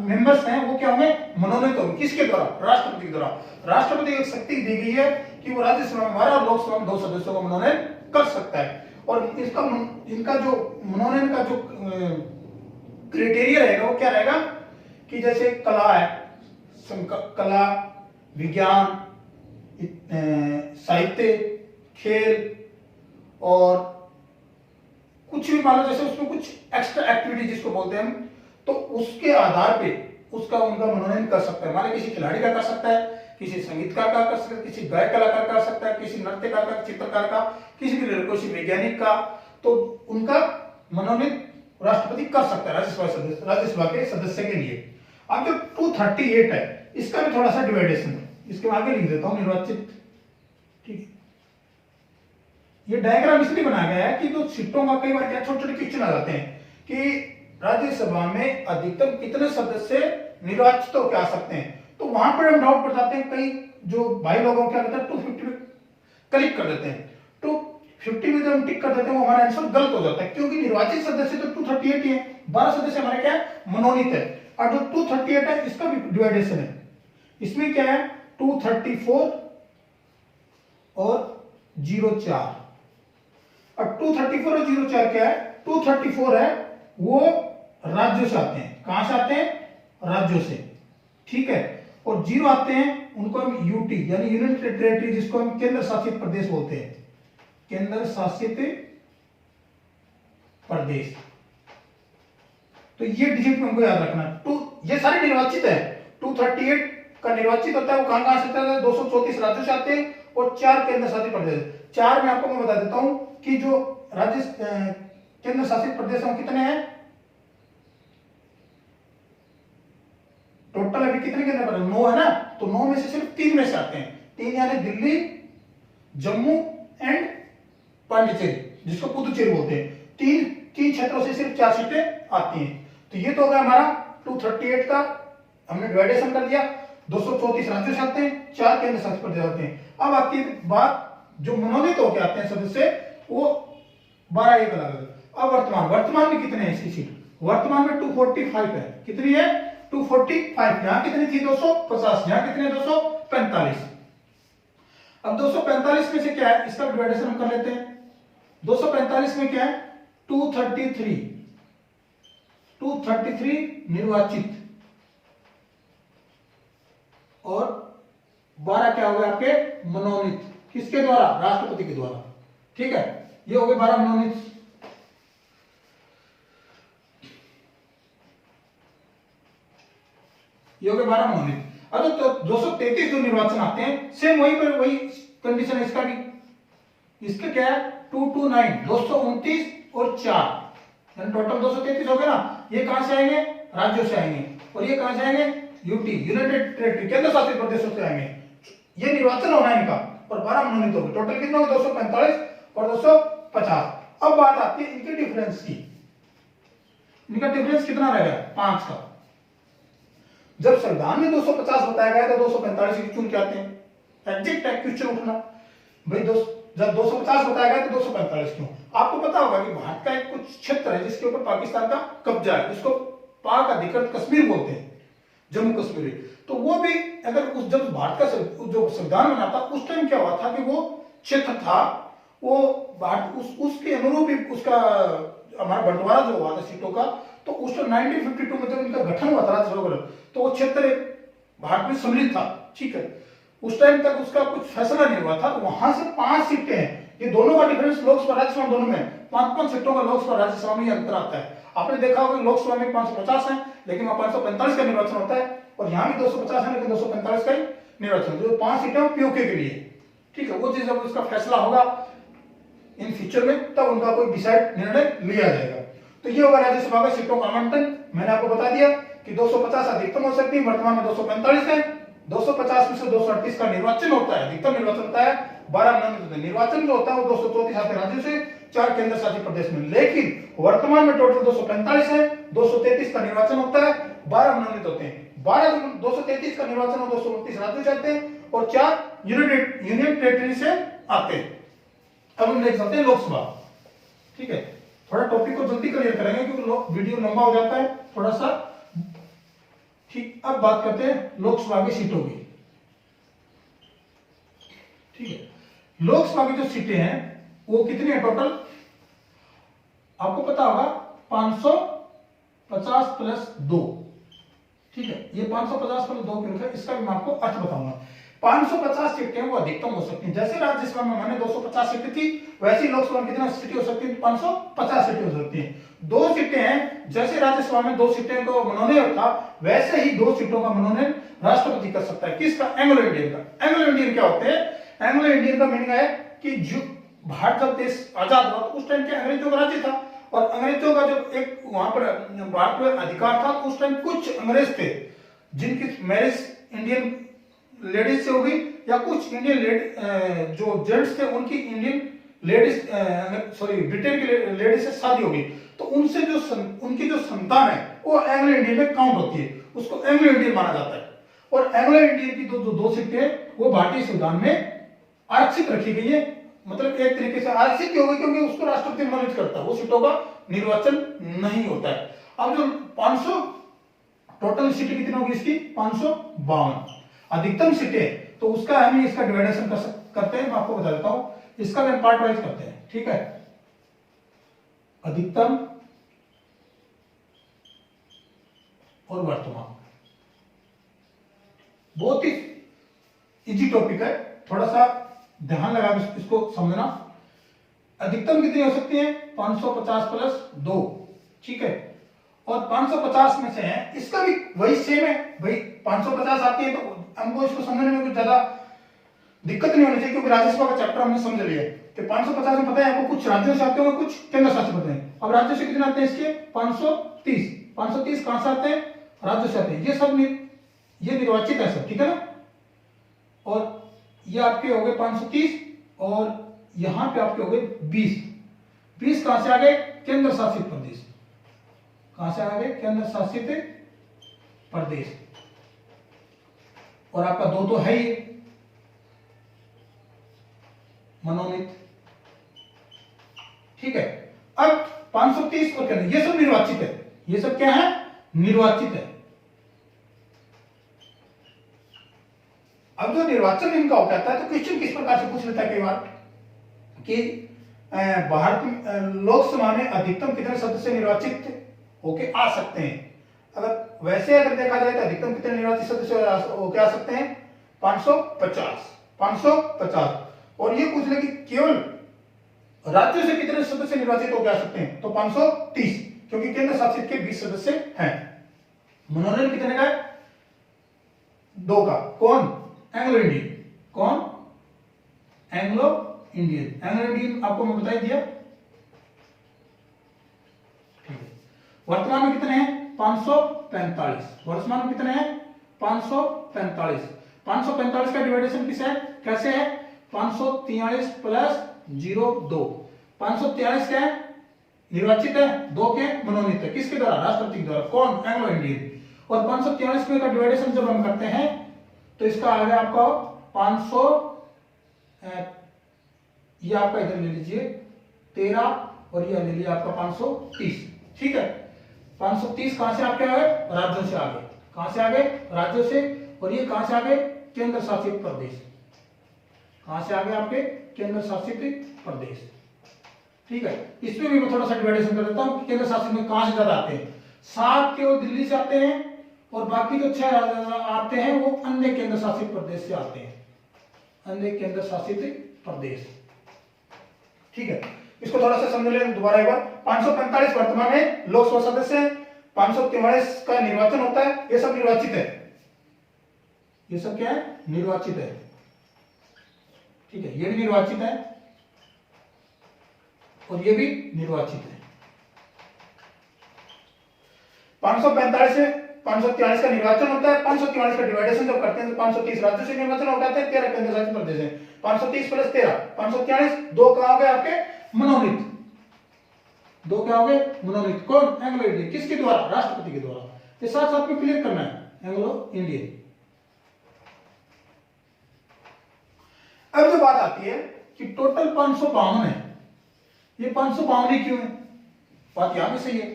मेंबर्स हैं वो क्या होंगे, मनोनीत होंगे। किसके द्वारा, राष्ट्रपति के द्वारा। राष्ट्रपति को एक शक्ति दी गई है कि वो राज्यसभा में 12 और लोकसभा में 2 सदस्यों को मनोनयन कर सकता है। और इनका जो मनोनयन का जो क्राइटेरिया रहेगा वो क्या रहेगा कि जैसे कला है, कला, विज्ञान, साहित्य, खेल और कुछ भी मान लो, जैसे उसमें कुछ एक्स्ट्रा एक्टिविटी जिसको बोलते हैं हम, तो उसके आधार पे उसका उनका मनोनयन कर सकता है। मान किसी खिलाड़ी का कर सकता है, किसी संगीतकार का कर सकता है, किसी गायक कलाकार का कर सकता है, किसी नृत्यकार का, चित्रकार का, किसी वैज्ञानिक का, तो उनका मनोनयन राष्ट्रपति कर सकता है राज्यसभा के सदस्य के लिए। अब जो 238 है इसका भी थोड़ा सा डिवाइडेशन है, इसके आगे लिख देता हूं, निर्वाचित। ठीक है, ये डायग्राम इसलिए बनाया गया है कि जो सीटों का कई बार क्या छोटे छोटे क्वेश्चन आ जाते हैं कि राज्यसभा में अधिकतम कितने सदस्य निर्वाचित होकर आ सकते हैं, तो वहां पर हम डाउट पड़ जाते हैं। कई जो भाई लोगों क्या करते हैं 250 में क्लिक कर देते हैं, 250 में जब हम टिक कर देते हैं वो हमारा आंसर गलत हो जाता है, क्योंकि निर्वाचित सदस्य तो 238 ही है, 12 सदस्य हमारे क्या है, मनोनीत है। और जो 238 है इसका भी डिवाइडेशन है, इसमें क्या है 234 और 04। और 234 और 04 क्या है, 234 है वो राज्यों से आते हैं। कहां से आते हैं, राज्यों से। ठीक है, और 0 आते हैं उनको हम यूटी यानी यूनियन टेरिटरी, जिसको हम केंद्र शासित प्रदेश बोलते हैं, केंद्र शासित प्रदेश। तो ये डिजिट में हमको याद रखना। ये सारे निर्वाचित है। 238 का निर्वाचित होता है, वो कहां कहां से आता है, 234 राज्यों से आते हैं और 4 केंद्र शासित प्रदेश। 4 में आपको मैं बता देता हूं कि जो राज्य केंद्र शासित प्रदेश हैं कितने हैं टोटल, अभी कितने केंद्र प्रदेश, 9 है ना, तो 9 में से सिर्फ 3 में से आते हैं। 3 यानी दिल्ली, जम्मू एंड पांडिचेरी, जिसको पुदुचेरी बोलते हैं। तीन तीन क्षेत्रों से सिर्फ 4 सीटें आती हैं। तो ये तो हो गया हमारा 238 का, हमने डिवाइडेशन कर दिया। 234 राज्यों से आते हैं, 4 केंद्र शासित प्रदेश आते हैं। अब आती है बात जो मनोनीत होकर आते हैं सदस्य, वो 12 एक अलग। अब वर्तमान में कितने हैं इसकी सीट? वर्तमान में 245 है। कितनी है? 245। यहां कितनी थी? 250। यहां कितने? 245। अब 245 में से क्या है, इसका डिवाइडेशन हम कर लेते हैं। 245 में क्या है? 233 निर्वाचित और 12 क्या हो गए आपके? मनोनीत। किसके द्वारा? राष्ट्रपति के द्वारा। ठीक है, ये हो गए 12 मनोनीत। ये हो गए 12 मनोनीत। अब तो 233 जो निर्वाचन आते हैं, सेम वही पर वही कंडीशन है इसका भी। इसका क्या है? 229, 229 और 4, यानी टोटल 233 हो गए ना। ये कहां से आएंगे? राज्यों से आएंगे। और ये कहां से आएंगे? यूटी, यूनाइटेड टेरिटरी, केंद्र शासित प्रदेशों से आएंगे। ये निर्वाचन होना है इनका, और 12 मनोनीत हो गए। टोटल कितना हो? 245 और 250। अब बात आती है इनके डिफरेंस की। इनका डिफरेंस कितना रहेगा? 5 का। जब संविधान में 250 बताया गया तो 245 क्यों क्या आते हैं? एग्जैक्ट क्वेश्चन उठना भाई। जब 250 बताया गया तो 245 क्यों? आपको पता होगा कि भारत का एक कुछ क्षेत्र है जिसके ऊपर पाकिस्तान का कब्जा है, जिसको पाक अधिकृत कश्मीर बोलते हैं, जम्मू कश्मीर। तो वो भी अगर उस जब भारत का जो संविधान बना था उस टाइम क्या हुआ था कि वो क्षेत्र था, वो भारत उसके अनुरूप ही उसका हमारा बंटवारा जो हुआ था सीटों का। तो उस 1952 में जब इनका गठन हुआ था राज्यसभा, तो वो क्षेत्र भारत में सम्मिलित था। ठीक है, उस टाइम तक उसका कुछ फैसला नहीं हुआ था। तो वहां से 5 सीटें हैं। ये दोनों का डिफरेंस लोकसभा राज्यसभा दोनों में 5-5 सीटों का लोकसभा राज्यसभा में अंतर आता है। आपने देखा होगा लोकसभा में 550 है, लेकिन वहां 545 का निर्वाचन होता है, और यहाँ भी 250 है लेकिन 245 का ही निर्वाचन। जो 5 सीटें पीओके के लिए। ठीक है, वो चीज जब उसका फैसला होगा इन फ्यूचर में, तब उनका कोई डिसाइड निर्णय लिया जाएगा। तो ये होगा राज्यसभा का सीटों का आवंटन। मैंने आपको बता दिया कि 250 अधिकतम हो सकती है, वर्तमान में 245 है। 250 में से 238 का निर्वाचन होता है, अधिकतम निर्वाचन होता है। 12 मनोनीत निर्वाचन जो होता है वो 234 आते राज्यों से, 4 केंद्र शासित प्रदेश में। लेकिन वर्तमान में टोटल 245 है, 233 का निर्वाचन होता है, 12 मनोनीत होते हैं। 233 का निर्वाचन और 229 राज्यों से आते हैं, और 4 यूनियन टेरिटरी से आते हैं। अब हम देख सकते हैं लोकसभा। ठीक है, थोड़ा टॉपिक को जल्दी क्लियर करेंगे क्योंकि वीडियो लंबा हो जाता है थोड़ा सा। ठीक, अब बात करते हैं लोकसभा की सीटों की। ठीक है, लोकसभा की जो सीटें हैं वो कितनी है टोटल? आपको पता होगा 550 प्लस 2। ठीक है, ये 550 प्लस 2 क्यों है, इसका भी मैं आपको अर्थ बताऊंगा। 550 सीटें वो अधिकतम हो सकती हैं। जैसे राज्यसभा में मैंने 250 सीटें थी, वैसे ही लोकसभा में कितनी सीटें हो सकती है? 550 सीटें हो सकती हैं। 2 सीटें हैं, जैसे राज्यसभा में 2 सीटें को मनोनयन था, वैसे ही 2 सीटों का मनोनयन राष्ट्रपति कर सकता है। किसका? एंग्लो इंडियन का। एंग्लो इंडियन क्या होते हैं? एंग्लो इंडियन का मीनिंग है कि जो भारत जब देश आजाद हुआ तो उस टाइम के अंग्रेजों का राज्य था, और अंग्रेजों का जब एक वहां पर भारत में अधिकार था, तो उस टाइम कुछ अंग्रेज थे जिनकी मैरिज इंडियन लेडीज से होगी, या कुछ इंडियन जो जेंट्स थे उनकी इंडियन लेडीज ब्रिटेन की लेडीज से शादी होगी, तो उनसे जो उनकी जो संतान है वो एंग्लो इंडियन में काउंट होती है, उसको एंग्लो इंडियन माना जाता है। और एंग्लो इंडियन की दो सीटें वो भारतीय संविधान में आरक्षित रखी गई है। मतलब एक तरीके से आरक्षित होगी क्योंकि उसको राष्ट्रपति मनोनीत करता है, वो सीटों का निर्वाचन नहीं होता है। अब जो 500 टोटल सीटें कितनी होगी इसकी? 552 अधिकतम सीटें, तो उसका हम इसका डिवाइडेशन करते हैं। मैं आपको बता देता हूं, इसका हम पार्ट वाइज करते हैं। ठीक है, अधिकतम और वर्तमान, बहुत ही इजी टॉपिक है, थोड़ा सा ध्यान लगा इसको समझना। अधिकतम कितनी हो सकती है? 550 प्लस 2। ठीक है, और 550 में से है, इसका भी वही सेम है भाई। 550 आती है तो हमको इसको समझने में कुछ ज्यादा दिक्कत नहीं होनी चाहिए, क्योंकि राज्यसभा का चैप्टर हमने समझ लिया कि 550 में पता है आपको कुछ राज्यों से आते होंगे, कुछ केंद्र शासित होते हैं। अब राज्यों से कितने आते हैं इसके? 530 कहां से आते हैं? राज्यों से आते हैं। ये सब ये निर्वाचित है सब। ठीक है ना, और ये आपके हो गए 530, और यहां पे आपके हो गए 20। 20 कहां से आ गए? केंद्र शासित प्रदेश। कहां से आ गए? केंद्र शासित प्रदेश। और आपका 2 तो है ही मनोनीत। ठीक है, अब 530 और क्या, ये सब निर्वाचित है। ये सब क्या है? निर्वाचित है। अब जो निर्वाचन इनका हो जाता है तो क्वेश्चन किस प्रकार से पूछ लेता है कई बार कि भारत लोकसभा में अधिकतम कितने सदस्य निर्वाचित होके आ सकते हैं। अगर वैसे अगर देखा जाए तो अधिकतम कितने निर्वाचित सदस्य होके आ सकते हैं? 550। 550। और ये पूछ ले कि केवल राज्यों से कितने सदस्य निर्वाचित होकर आ सकते हैं? तो 530, क्योंकि केंद्र शासित के 20 सदस्य हैं। मनोनयन कितने का है? 2 का। कौन? Anglo Indian. कौन? Anglo Indian. एंग्लो इंडियन आपको मैं बता ही दिया। वर्तमान में कितने हैं? 545। वर्तमान में कितने हैं? 545। 545 का डिवाइडेशन किस है? कैसे है? 543 प्लस 02। 543 क्या है? निर्वाचित है, 2 के मनोनीत है। किसके द्वारा? राष्ट्रपति के द्वारा। कौन? Anglo Indian. और 543 में का डिवाइडेशन जब हम करते हैं तो इसका आ गया आपका 500, ये आपका इधर ले लीजिए 13 और ये ले लिया आपका 530। ठीक है, 530 कहां से आपके आ गए? राज्यों से आ गए। कहां से आ गए? राज्यों से। और ये कहां से आ गए? केंद्र शासित प्रदेश। कहां से आ गए? आपके केंद्र शासित प्रदेश। ठीक है, इसमें भी मैं थोड़ा सा डिवाइडेशन कर देता हूं। केंद्र शासित में कहां से ज्यादा आते हैं? 7 केवल दिल्ली से आते हैं और बाकी जो 6 आते हैं वो अन्य केंद्र शासित प्रदेश से आते हैं। अन्य केंद्र शासित प्रदेश। ठीक है, इसको थोड़ा सा समझ लें दोबारा एक बार। 545 वर्तमान में लोकसभा सदस्य हैं, 543 का निर्वाचन होता है। ये सब निर्वाचित है। ये सब क्या है? निर्वाचित है। ठीक है, ये भी निर्वाचित है और ये भी निर्वाचित है। 545 से 543 का निर्वाचन होता है। 543 का डिवाइडेशन जब करते हैं तो 530 राज्यों से निर्वाचन हो जाते हैं, 13 केंद्र शासित प्रदेश है। 530 प्लस 13 543, 2 कहां हो गए आपके? मनोनीत। 2 क्या हो गए? मनोनीत। कौन? Anglo Indian. किसके द्वारा? राष्ट्रपति के द्वारा। ये साथ साथ में क्लियर करना है, एंग्लो इंडियन। अब जो बात आती है कि टोटल 552 है, ये 552 ही क्यों है? बात यहां भी सही है।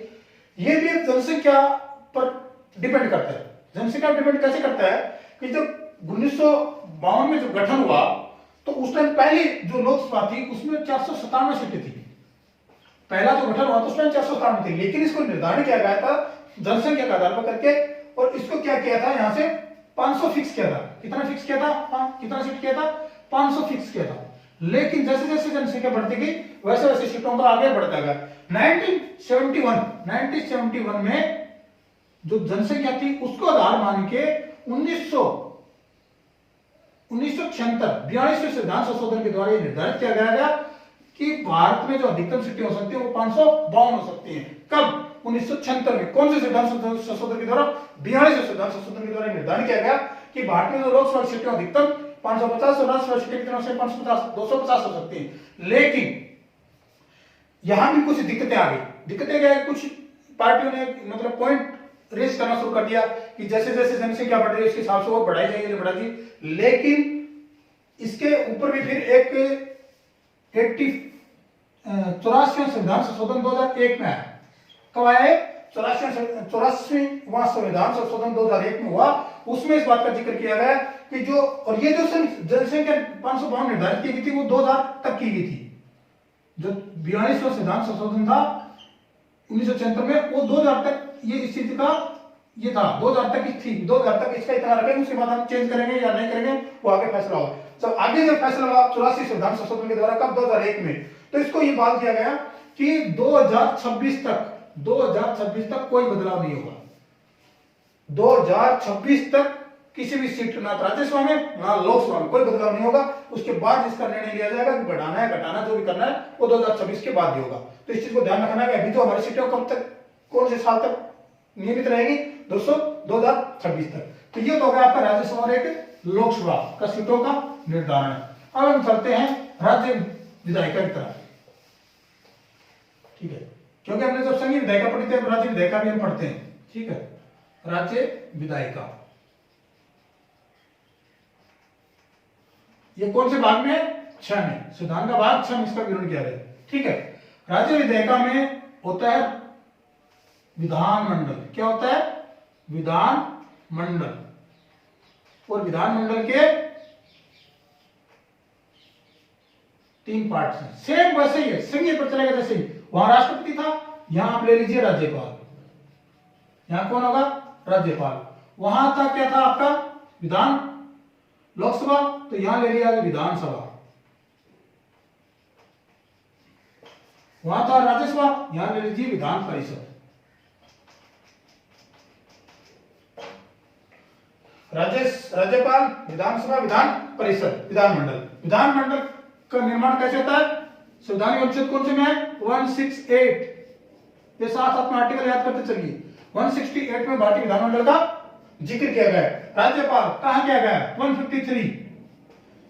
ये भी जनसंख्या पर डिपेंड करता है। जनसंख्या पर डिपेंड कैसे करता है कि जब 1952 में जब गठन हुआ तो उस टाइम पहली जो लोकसभा थी उसमें 497 सीटें थी। पहला जो गठन हुआ तो उसमें 497 थी, लेकिन इसको निर्धारण किया गया था जनसंख्या का आधार पर करके, और इसको क्या किया था? यहां से 500 फिक्स किया था। कितना फिक्स किया था? कितना सीट किया था? 500 फिक्स किया था। लेकिन जैसे जैसे जनसंख्या बढ़ती गई वैसे वैसे सीटों का आगे बढ़ता गया। 1971 में जो जनसंख्या थी उसको आधार मान के 1976 42वें संविधान संशोधन के द्वारा यह निर्धारित किया गया कि भारत में जो अधिकतम सीटें हो सकती है वो 552 हो सकती हैं। कब? 1976 में। कौन से संविधान संशोधन के द्वारा? 42वें संविधान संशोधन के द्वारा निर्धारित किया गया कि भारत में जो लोकसभा सीटें अधिकतम 550 और राज्यसभा सीटें कितनी हो सकती है? 550 250 हो सकती हैं। लेकिन यहां भी कुछ दिक्कतें आ गई। दिक्कतें क्या है? कुछ पार्टियों ने मतलब पॉइंट रेस करना शुरू कर दिया कि जैसे जैसे जनसंख्या बढ़ रही है उसके हिसाब से वो बढ़ाई जाएगी, बढ़ा दी। लेकिन इसके ऊपर भी फिर एक 84वां संविधान संशोधन 2001 में आया। कब आया है? 84वां संविधान संशोधन 2001 में हुआ। उसमें इस बात का जिक्र किया गया कि जो, और ये जो जनसंख्या 552 निर्धारित की गई थी वो 2000 तक की गई थी। जो 42वां संविधान संशोधन था 1976 में, वो 2000 तक ये स्थिति का ये था, 2000 तक थी। 2000 तक इसका इतना रखेंगे, उसके बाद हम चेंज करेंगे या नहीं करेंगे वो आगे फैसला होगा। जब आगे जब फैसला हुआ 84 संविधान संशोधन के द्वारा, कब? 2001 में, तो इसको ये बात किया गया कि 2026 तक कोई बदलाव नहीं होगा। 2026 तक किसी भी सीट ना राज्यसभा में ना लोकसभा में कोई बदलाव नहीं होगा। उसके बाद इसका निर्णय लिया जाएगा कि बढ़ाना है घटाना जो भी करना है वो 2026 के बाद ही होगा। तो इस चीज को ध्यान रखना है। अभी जो हमारी सीटें कब तक, कौन से साल तक नियमित रहेगी? 2026 तक। तो ये तो हो गया आपका राज्यसभा और एक लोकसभा का सीटों का निर्धारण। अब हम चलते हैं राज्य विधायिका की तरह, ठीक है, क्योंकि हमने जब संघीय विधायिका पढ़ी थी, राज्य विधायिका भी हम पढ़ते हैं, ठीक है, राज्य विधायिका। ये कौन से भाग में? 6 में। संविधान का भाग 6 में इसका विवरण किया गया, ठीक है। राज्य विधायिका में होता है विधानमंडल। क्या होता है? विधानमंडल। और विधानमंडल के 3 पार्ट हैं। सेम वैसे ही है, संघीय पर चलेगा जैसे ही। वहां राष्ट्रपति था, यहां आप ले लीजिए राज्यपाल। यहां कौन होगा? राज्यपाल। वहां था क्या था आपका? विधान लोकसभा, तो यहां ले लिया विधानसभा। वहां था राज्यसभा, यहां ले लीजिए विधान परिषद। राज्यपाल, विधानसभा, विधान परिषद, विधानमंडल। विधानमंडल का निर्माण कैसे होता है? संविधान के अनुच्छेद कौन से में है? 168। ये साथ अपना आर्टिकल याद करते चलिए। 168 में भारतीय विधानमंडल का जिक्र किया गया है। राज्यपाल कहां किया गया है? 153।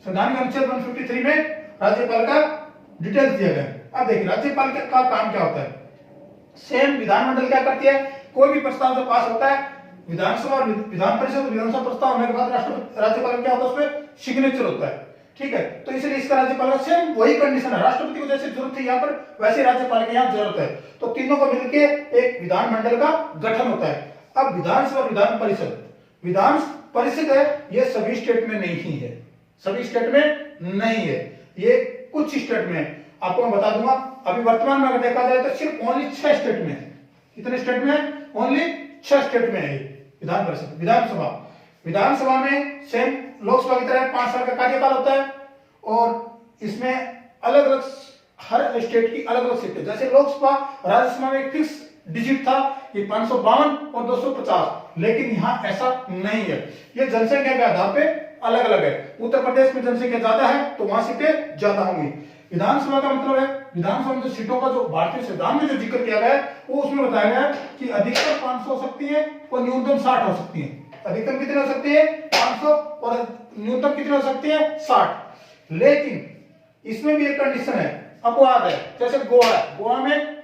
संविधान के अनुच्छेद 153 में राज्यपाल का डिटेल्स दिया गया है। अब देखिए राज्यपाल का काम क्या होता है। सेम विधानमंडल क्या करती है? कोई भी प्रस्ताव जो पास होता है, विधानसभा और विधान परिषद, विधानसभा प्रस्ताव होने के बाद राष्ट्रपति, राज्यपाल क्या होता है? उसमें सिग्नेचर होता है, ठीक है। तो इसलिए इसका राज्यपाल का सेम वही कंडीशन है। राष्ट्रपति को जैसे जरूरत है यहाँ पर, वैसे राज्यपाल की यहाँ जरूरत है। तो तीनों को मिलकर एक विधानमंडल का गठन होता है। अब विधानसभा, विधान परिषद, विधान परिषद है, ये सभी स्टेट में नहीं है, सभी स्टेट में नहीं है, ये कुछ स्टेट में। आपको मैं बता दूंगा, अभी वर्तमान में अगर देखा जाए तो सिर्फ ओनली 6 स्टेट में है। कितने स्टेट में है? ओनली 6 स्टेट में है विधान परिषद। विधानसभा, विधानसभा में सेम लोकसभा की तरह 5 साल का कार्यकाल होता है, और इसमें अलग अलग हर स्टेट की अलग अलग सीटें। जैसे लोकसभा, राज्यसभा में एक फिक्स डिजिट था, ये 552 और 250, लेकिन यहाँ ऐसा नहीं है। ये जनसंख्या के आधार पे अलग अलग है। उत्तर प्रदेश में जनसंख्या ज्यादा है तो वहां सीटें ज्यादा होंगी। विधानसभा का मतलब है, विधानसभा में जो सीटों का जो भारतीय संविधान में जो जिक्र किया गया है, वो उसमें बताया गया है कि अधिकतम 500 हो सकती है और न्यूनतम 60 हो सकती है। अधिकतम कितनी हो सकती है? 500, और न्यूनतम कितनी हो सकती है? 60। लेकिन इसमें भी एक कंडीशन है, अपवाद है। जैसे गोवा है, गोवा में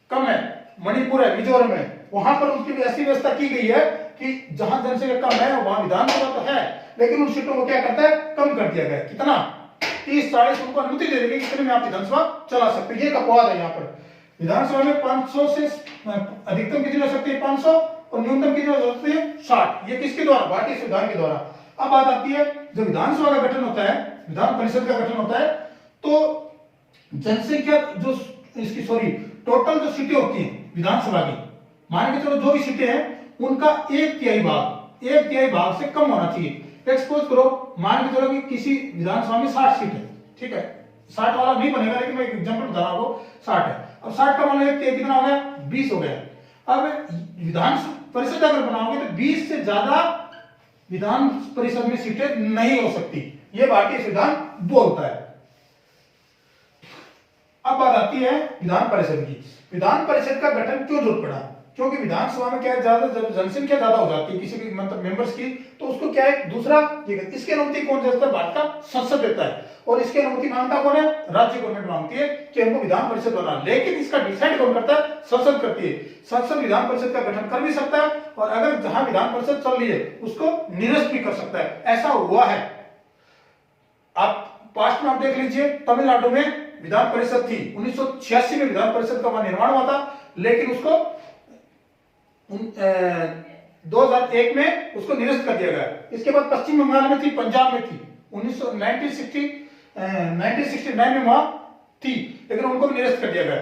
कम है, मणिपुर है, मिजोरम है, वहां पर उनकी ऐसी व्यवस्था की गई है कि जहां जनसंख्या कम है वहां विधानसभा तो है, लेकिन उन सीटों को क्या करता है? कम कर दिया गया है। कितना? 30-40 उनको अनुमति दे देगी, कितने में आप विधानसभा चला सकते हैं। ये अपवाद है यहाँ पर। विधानसभा में 500 से अधिकतम कितनी हो सकती है? 500, और न्यूनतम कितनी हो सकती है? 60। ये किसके द्वारा? भारतीय संविधान के द्वारा। अब बात आती है, जब विधानसभा का गठन होता है, विधान परिषद का गठन होता है, तो जनसंख्या जो इसकी टोटल जो सीटें होती हैं विधानसभा की, मान के चलो जो भी सीटें हैं उनका 1/3 भाग से कम होना चाहिए। एक्सपोज करो, मान के चलो कि किसी विधानसभा में 60 सीट है, ठीक है, 60 वाला नहीं बनेगा, लेकिन मैं एग्जांपल बता रहा हूं, 60 है। अब 60 का मान लो कितना हो गया? 20 हो गया। अब विधान परिषद अगर बनाओगे तो 20 से ज्यादा विधान परिषद में सीटें नहीं हो सकती, ये भारतीय संविधान बोलता है। अब बात आती है विधान परिषद की। विधान परिषद का गठन क्यों जरूरत पड़ा? क्योंकि विधानसभा में क्या है, ज्यादा जब जनसंख्या ज्यादा हो जाती है किसी भी मतलब मेंबर्स की, तो उसको क्या है दूसरा, इसकी अनुमति कौन देता है? भारत का संसद देता है, और इसकी अनुमति मांगता कौन है? राज्य गवर्नमेंट मांगती है कि हमको विधान परिषद बनाना, लेकिन इसका डिसाइड कौन करता है? संसद करती है। संसद विधान परिषद का गठन कर भी सकता है, और अगर जहां विधान परिषद चल रही है उसको निरस्त भी कर सकता है। ऐसा हुआ है, आप पास्ट में आप देख लीजिए, तमिलनाडु में विधान परिषद थी, 1986 में विधान परिषद का वहां निर्माण हुआ था, लेकिन उसको 2001 में उसको निरस्त कर दिया गया। इसके बाद पश्चिम बंगाल में थी, पंजाब में थी, 1969 में वहां थी, लेकिन उनको भी निरस्त कर दिया गया।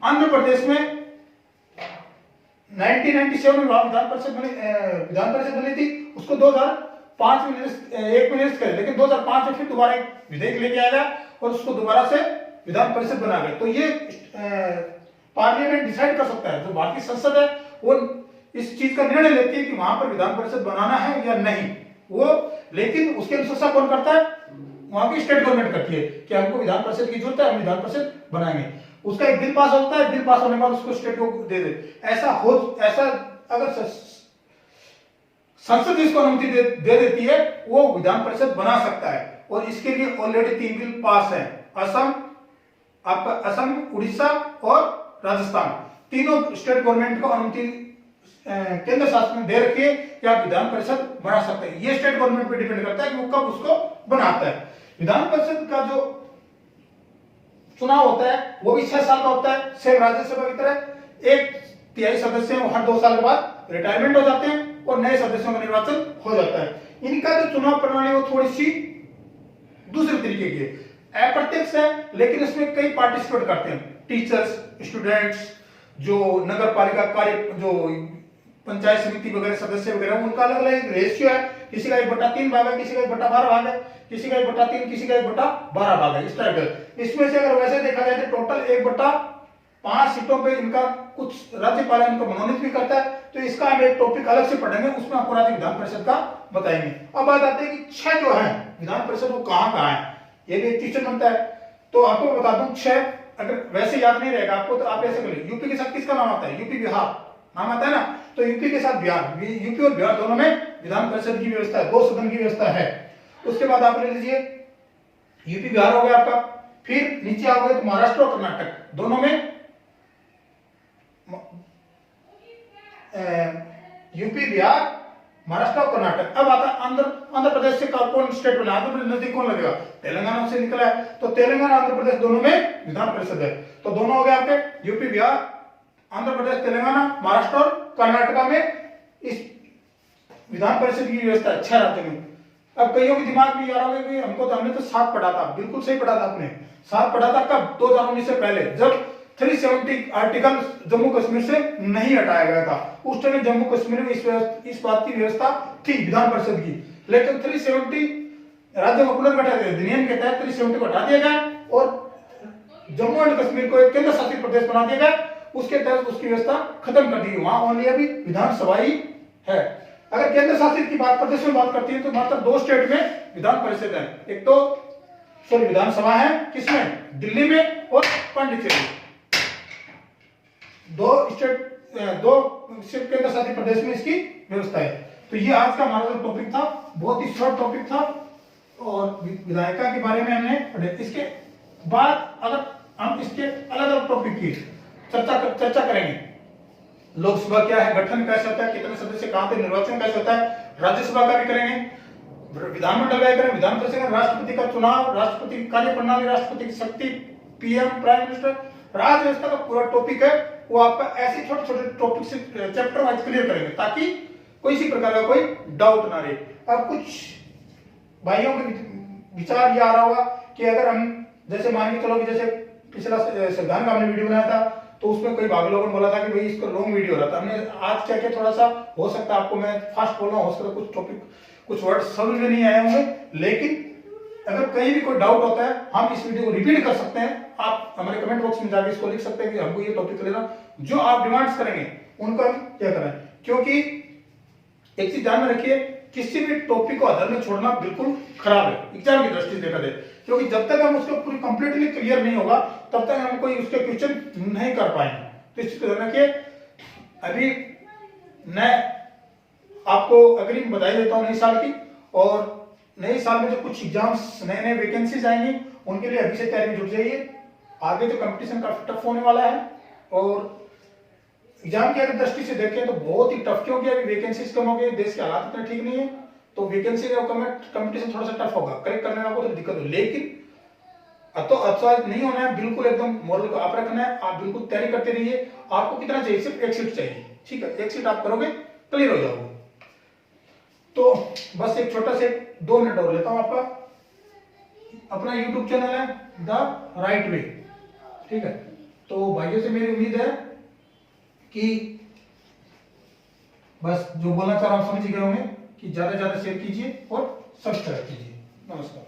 आंध्र प्रदेश में 1997 में वहां विधान परिषद बनी थी, उसको 2005 में निरस्त कर, लेकिन 2005 में फिर दोबारा एक विधेयक लेके आया गया और उसको दोबारा से विधान परिषद बना गया। तो ये पार्लियामेंट डिसाइड कर सकता है, जो भारतीय संसद है वो इस चीज का निर्णय लेती है कि वहां पर विधान परिषद बनाना है या नहीं वो, लेकिन उसके अनुसार कौन करता है? वहां की स्टेट गवर्नमेंट करती है कि हमको विधान परिषद की जरूरत है, हम विधान परिषद बनाएंगे। उसका एक बिल पास होता है, बिल पास होने के बाद उसको स्टेट को दे दे। ऐसा अगर संसद जिसको अनुमति दे देती है वो विधान परिषद बना सकता है, और इसके लिए ऑलरेडी 3 बिल पास है, असम, आपका असम, उड़ीसा और राजस्थान, तीनों स्टेट गवर्नमेंट को अनुमति केंद्र शासन में दे रखी है कि आप विधान परिषद बना सकते हैं। ये स्टेट गवर्नमेंट पे डिपेंड करता है कि वो कब उसको बनाता है। विधान परिषद का जो चुनाव होता है वो भी 6 साल का होता है, सेम राज्यसभा की तरह। 1/3 सदस्य हर 2 साल के बाद रिटायरमेंट हो जाते हैं और नए सदस्यों का निर्वाचन हो जाता है। इनका जो चुनाव प्रणाली वो थोड़ी सी दूसरे तरीके की है, अप्रत्यक्ष है, लेकिन इसमें कई पार्टिसिपेट करते हैं, टीचर्स, स्टूडेंट्स, जो नगर पालिका कार्य, जो पंचायत समिति वगैरह सदस्य वगैरह, उनका अलग अलग रेशियो है। किसी का 1/3 भाग है, किसी का 1/12 भाग है, किसी का 1/3, किसी का 1/12 भाग है, इस टाइप का। इसमें से अगर वैसे देखा जाए तो टोटल 1/5 सीटों पे इनका कुछ राज्यपाल इनको मनोनीत भी करता है। तो इसका हम एक टॉपिक अलग से पढ़ेंगे, उसमें आपको राज्य विधान परिषद का बताएंगे। अब बात आती है कि 6 जो है विधान परिषद वो कहाँ है, ये भी एक क्वेश्चन बनता है। तो आपको बता दूं 6, अगर वैसे याद नहीं रहेगा आपको तो आप ऐसे कर लीजिए। यूपी के साथ किसका नाम आता है? यूपी बिहार नाम आता है ना, तो यूपी के साथ बिहार, यूपी और बिहार दोनों में विधान परिषद की व्यवस्था है, 2 सदन की व्यवस्था है। उसके बाद आप ले लीजिए यूपी बिहार हो गया आपका, फिर नीचे आ गए तो महाराष्ट्र और कर्नाटक, दोनों में यूपी बिहार, महाराष्ट्र और कर्नाटक। अब आता आंध्र प्रदेश से कौन स्टेट बना? आंध्र प्रदेश नजदीक कौन लगेगा? तेलंगाना से निकला है, तो तेलंगाना आंध्र प्रदेश दोनों में विधान परिषद है। तो दोनों हो गए आपके यूपी बिहार, आंध्र प्रदेश, तेलंगाना, महाराष्ट्र और कर्नाटका में इस विधान परिषद की व्यवस्था है 6 राज्यों में। अब कईयों के दिमाग में यार होगा कि हमको तो हमने तो 7 पढ़ा था, बिल्कुल सही पढ़ा था आपने, 7 पढ़ा था। कब? 2019 से पहले, जब 370 आर्टिकल जम्मू कश्मीर से नहीं हटाया गया था। उस टाइम जम्मू कश्मीर में इस बात की व्यवस्था थी विधान परिषद की, लेकिन 370 राज्यों का पुनर्गठन अधिनियम के तहत 370 को हटा दिया गया और जम्मू एंड कश्मीर को एक केंद्र शासित प्रदेश बना दिया गया। उसके तहत उसकी व्यवस्था खत्म कर दी गई, वहां ओनली अभी विधानसभा ही है। अगर केंद्र शासित की बात, प्रदेश में बात करती है तो मात्र 2 स्टेट में विधान परिषद है, एक तो सॉरी विधानसभा है, किसमें? दिल्ली में और पांडिचेरी। 2 सिर्फ केंद्र शासित प्रदेश में इसकी व्यवस्था है। तो ये आज का हमारा जो टॉपिक था, बहुत ही शॉर्ट टॉपिक था और विधायिका के बारे में हमने पढ़े। इसके बाद अगर हम इसके अलग अलग टॉपिक की चर्चा करेंगे, लोकसभा क्या है, गठन कैसे होता है, कितने सदस्य कहां थे, निर्वाचन कैसे होता है, राज्यसभा का भी करेंगे, विधानमंडल का करेंगे, विधान परिषद, राष्ट्रपति का चुनाव, राष्ट्रपति की कार्य प्रणाली, राष्ट्रपति की शक्ति, पीएम, प्राइम मिनिस्टर, राज्य व्यवस्था का पूरा टॉपिक है वो आपका ऐसे छोटे छोटे टॉपिक से चैप्टर वाइज क्लियर करेंगे ताकि कोई सी प्रकार का कोई डाउट ना रहे। अब कुछ भाइयों के विचार ये आ रहा होगा कि अगर हम जैसे मान के चलो कि जैसे पिछला संविधान का हमने वीडियो बनाया था तो उसमें कई भाग लोगों ने बोला था कि भाई इसको लॉन्ग वीडियो रहा था। हमने आज क्या थोड़ा सा हो सकता है आपको मैं फास्ट बोल रहा हूँ, हो सकता है कुछ टॉपिक कुछ वर्ड समझ में नहीं आए होंगे, लेकिन अगर कहीं भी कोई डाउट होता है हम इस वीडियो को रिपीट कर सकते हैं। आप हमारे कमेंट बॉक्स में जाकर इसको लिख सकते हैं कि हमको ये टॉपिक लेना, जो आप डिमांड्स करेंगे उनको हम क्या करें। क्योंकि एक चीज ध्यान में रखिए, किसी भी टॉपिक को आधार में छोड़ना बिल्कुल खराब है एग्जाम की दृष्टि से देखा जाए, क्योंकि जब तक हम उसको पूरी कंप्लीटली क्लियर नहीं होगा तब तक हम कोई उसके क्वेश्चन नहीं कर पाएंगे। तो इस चीज को ध्यान रखिए। अभी मैं आपको अग्रिम बधाई देता हूं नई साल की, और नए साल में जो कुछ एग्जाम्स नए वैकेंसीज आएंगी उनके लिए अभी से तैयारी में जुट जाइए। आगे तो कंपटीशन काफी टफ होने वाला है और एग्जाम की अगर दृष्टि से देखें तो बहुत ही टफ, क्योंकि अभी वैकेंसीज कम हो गई, देश के हालात इतने ठीक नहीं है, तो वैकेंसी का कंपटीशन थोड़ा सा टफ होगा, करेक्ट करने में आपको तो दिक्कत हो। लेकिन तो अच्छा नहीं होना है, बिल्कुल एकदम मोरल को आप रखना है, आप बिल्कुल तैयारी करते रहिए। आपको कितना चाहिए? सिर्फ 1 सीट चाहिए, ठीक है, 1 सीट आप करोगे क्लियर हो जाओगे। तो बस एक छोटा से 2 मिनट और लेता हूं आपका। अपना YouTube चैनल है द राइट वे, ठीक है। तो भाइयों से मेरी उम्मीद है कि बस जो बोलना चाह रहा हूं समझ गए होंगे कि ज्यादा से ज्यादा शेयर कीजिए और सब्सक्राइब कीजिए। नमस्कार।